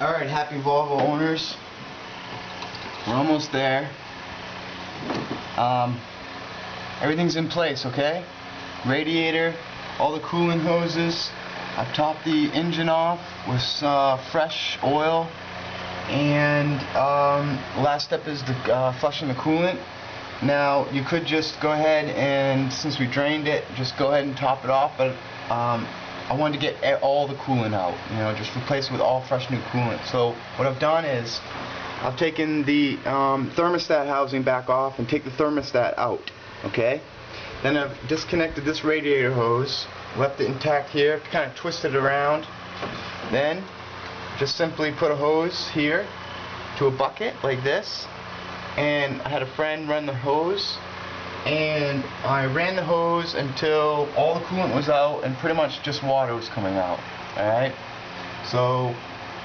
Alright, happy Volvo owners. We're almost there. Everything's in place, okay? Radiator, all the coolant hoses. I've topped the engine off with fresh oil. And last step is the flushing the coolant. Now, you could just go ahead and, since we drained it, just go ahead and top it off, but I wanted to get all the coolant out, just replace it with all fresh new coolant. So what I've done is I've taken the thermostat housing back off and take the thermostat out, okay? Then I've disconnected this radiator hose, left it intact here, kind of twisted it around. Then just simply put a hose here to a bucket like this, and I had a friend run the hose, and I ran the hose until all the coolant was out and pretty much just water was coming out. Alright, so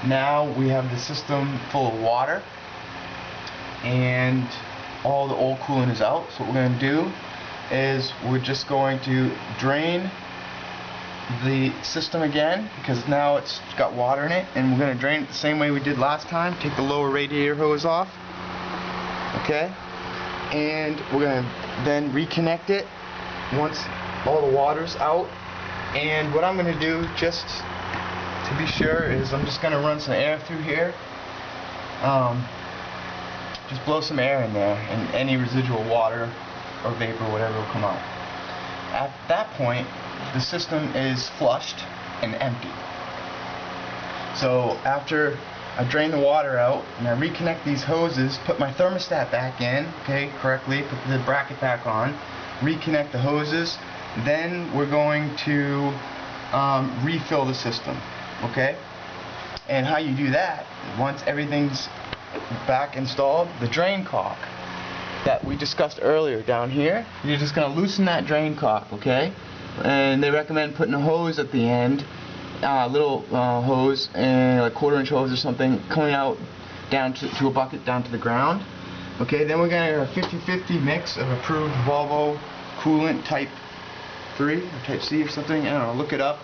now we have the system full of water and all the old coolant is out. So what we're going to do is we're just going to drain the system again, because now it's got water in it, and we're going to drain it the same way we did last time. Take the lower radiator hose off, okay, and we're going to then reconnect it once all the water's out. And what I'm going to do, just to be sure, is I'm just going to run some air through here. Just blow some air in there, and any residual water or vapor, whatever, will come out. At that point, the system is flushed and empty. So after I drain the water out and I reconnect these hoses, put my thermostat back in, okay, correctly, put the bracket back on, reconnect the hoses, then we're going to refill the system, okay? And how you do that, once everything's back installed, the drain cock that we discussed earlier down here, you're just going to loosen that drain cock, okay? And they recommend putting a hose at the end, little hose, and like 1/4-inch hose or something, coming out down to a bucket down to the ground. Okay, then we're going to get a 50-50 mix of approved Volvo coolant type 3 or type C or something. I don't know, look it up.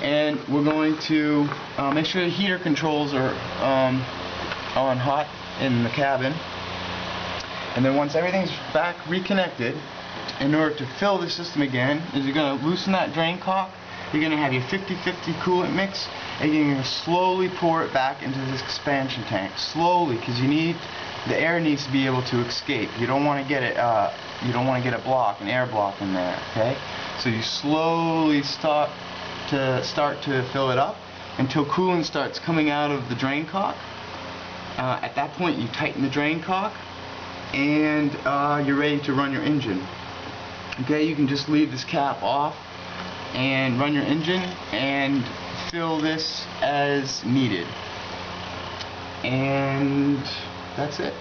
And we're going to make sure the heater controls are on hot in the cabin. And then once everything's back reconnected, in order to fill the system again, is you're going to loosen that drain cock. You're going to have your 50-50 coolant mix, and you're going to slowly pour it back into this expansion tank. Slowly, because the air needs to be able to escape. You don't want to get it. You don't want to get an air block in there. Okay. So you slowly start to fill it up until coolant starts coming out of the drain cock. At that point, you tighten the drain cock, and you're ready to run your engine. Okay, you can just leave this cap off and run your engine and fill this as needed. And that's it.